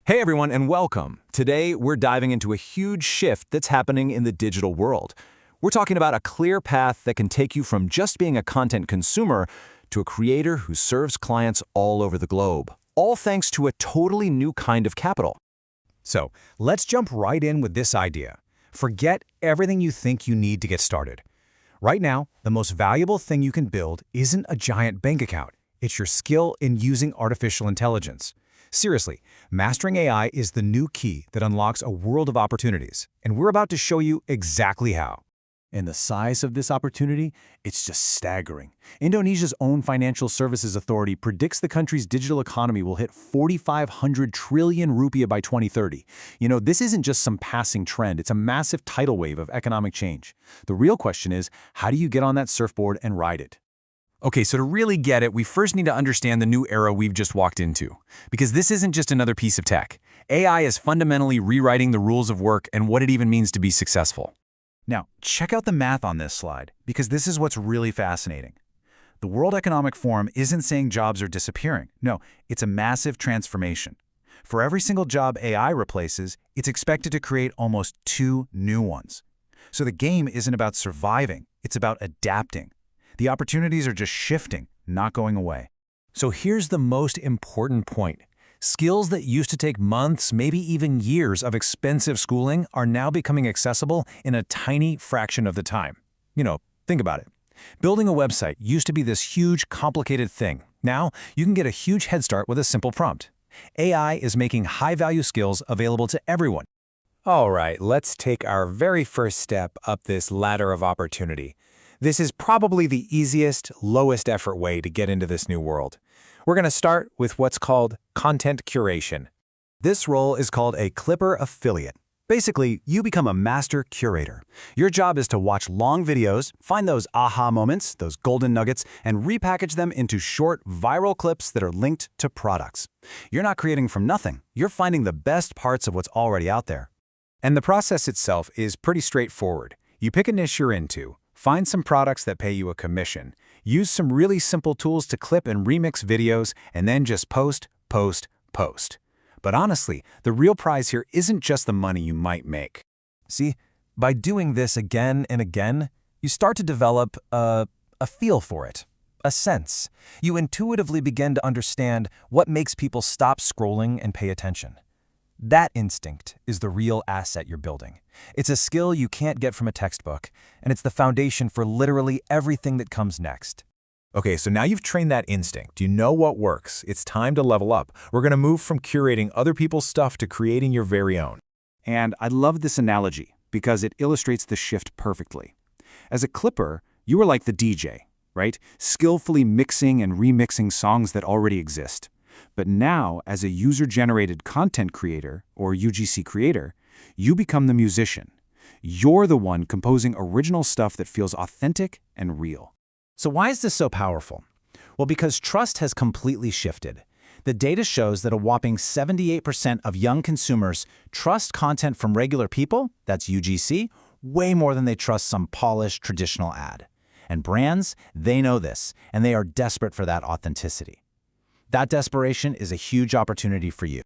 Hey everyone, and welcome. Today, we're diving into a huge shift that's happening in the digital world. We're talking about a clear path that can take you from just being a content consumer to a creator who serves clients all over the globe, all thanks to a totally new kind of capital. So, let's jump right in with this idea. Forget everything you think you need to get started. Right now, the most valuable thing you can build isn't a giant bank account. It's your skill in using artificial intelligence. Seriously, mastering AI is the new key that unlocks a world of opportunities, and we're about to show you exactly how. And the size of this opportunity, it's just staggering. Indonesia's own financial services authority predicts the country's digital economy will hit 4,500 trillion rupiah by 2030. This isn't just some passing trend, it's a massive tidal wave of economic change. The real question is, how do you get on that surfboard and ride it? Okay, so to really get it, we first need to understand the new era we've just walked into. Because this isn't just another piece of tech. AI is fundamentally rewriting the rules of work and what it even means to be successful. Now, check out the math on this slide, because this is what's really fascinating. The World Economic Forum isn't saying jobs are disappearing. No, it's a massive transformation. For every single job AI replaces, it's expected to create almost 2 new ones. So the game isn't about surviving, it's about adapting. The opportunities are just shifting, not going away. So here's the most important point. Skills that used to take months, maybe even years of expensive schooling are now becoming accessible in a tiny fraction of the time. Think about it. Building a website used to be this huge, complicated thing. Now, you can get a huge head start with a simple prompt. AI is making high-value skills available to everyone. All right, let's take our very first step up this ladder of opportunity. This is probably the easiest, lowest effort way to get into this new world. We're going to start with what's called content curation. This role is called a Clipper affiliate. Basically, you become a master curator. Your job is to watch long videos, find those aha moments, those golden nuggets, and repackage them into short, viral clips that are linked to products. You're not creating from nothing. You're finding the best parts of what's already out there. And the process itself is pretty straightforward. You pick a niche you're into, find some products that pay you a commission, use some really simple tools to clip and remix videos, and then just post, post, post. But honestly, the real prize here isn't just the money you might make. See, by doing this again and again, you start to develop a feel for it, a sense. You intuitively begin to understand what makes people stop scrolling and pay attention. That instinct is the real asset you're building. It's a skill you can't get from a textbook, and it's the foundation for literally everything that comes next. Okay, so now you've trained that instinct. You know what works. It's time to level up. We're going to move from curating other people's stuff to creating your very own. And I love this analogy because it illustrates the shift perfectly. As a clipper, you are like the DJ, right? Skillfully mixing and remixing songs that already exist. But now, as a user-generated content creator, or UGC creator, you become the musician. You're the one composing original stuff that feels authentic and real. So why is this so powerful? Well, because trust has completely shifted. The data shows that a whopping 78% of young consumers trust content from regular people, that's UGC, way more than they trust some polished traditional ad. And brands, they know this, and they are desperate for that authenticity. That desperation is a huge opportunity for you.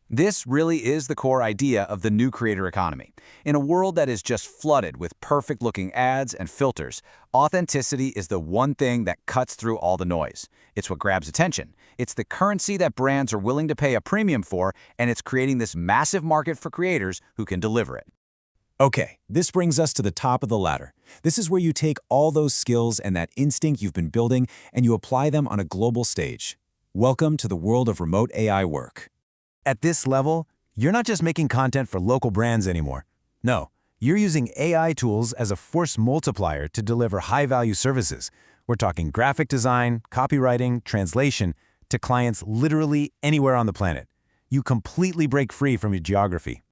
This really is the core idea of the new creator economy. In a world that is just flooded with perfect-looking ads and filters, authenticity is the one thing that cuts through all the noise. It's what grabs attention. It's the currency that brands are willing to pay a premium for, and it's creating this massive market for creators who can deliver it. Okay, this brings us to the top of the ladder. This is where you take all those skills and that instinct you've been building and you apply them on a global stage. Welcome to the world of remote AI work. At this level, you're not just making content for local brands anymore. No, you're using AI tools as a force multiplier to deliver high-value services. We're talking graphic design, copywriting, translation, to clients literally anywhere on the planet. You completely break free from your geography.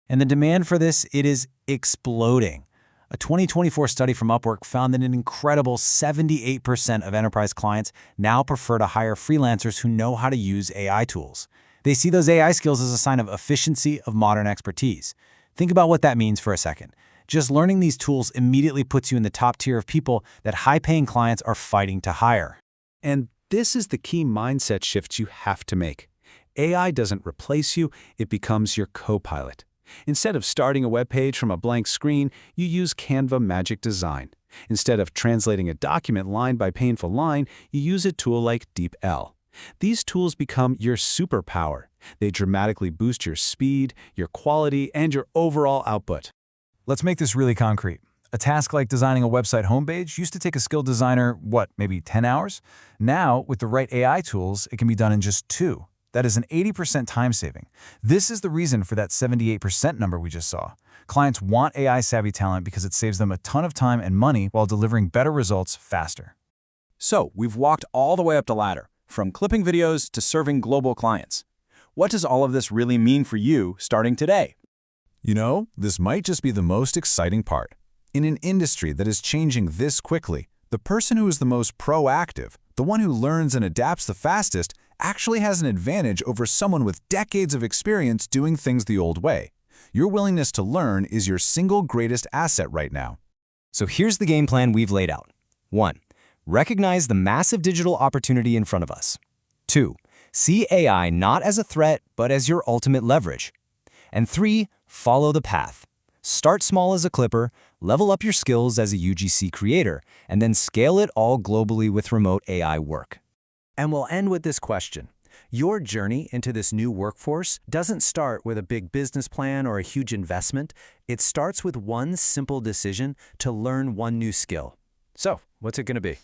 And the demand for this, it is exploding. A 2024 study from Upwork found that an incredible 78% of enterprise clients now prefer to hire freelancers who know how to use AI tools. They see those AI skills as a sign of efficiency of modern expertise. Think about what that means for a second. Just learning these tools immediately puts you in the top tier of people that high-paying clients are fighting to hire. And this is the key mindset shift you have to make. AI doesn't replace you, it becomes your co-pilot. Instead of starting a web page from a blank screen, you use Canva Magic Design. Instead of translating a document line by painful line, you use a tool like DeepL. These tools become your superpower. They dramatically boost your speed, your quality, and your overall output. Let's make this really concrete. A task like designing a website homepage used to take a skilled designer, maybe 10 hours? Now, with the right AI tools, it can be done in just 2. That is an 80% time saving. This is the reason for that 78% number we just saw. Clients want AI-savvy talent because it saves them a ton of time and money while delivering better results faster. So, we've walked all the way up the ladder, from clipping videos to serving global clients. What does all of this really mean for you starting today? You know, this might just be the most exciting part. In an industry that is changing this quickly, the person who is the most proactive, the one who learns and adapts the fastest, actually has an advantage over someone with decades of experience doing things the old way. Your willingness to learn is your single greatest asset right now. So here's the game plan we've laid out. 1. Recognize the massive digital opportunity in front of us. 2. See AI not as a threat, but as your ultimate leverage. And 3. Follow the path. Start small as a clipper, level up your skills as a UGC creator, and then scale it all globally with remote AI work. And we'll end with this question. Your journey into this new workforce doesn't start with a big business plan or a huge investment. It starts with one simple decision to learn one new skill. So, what's it going to be?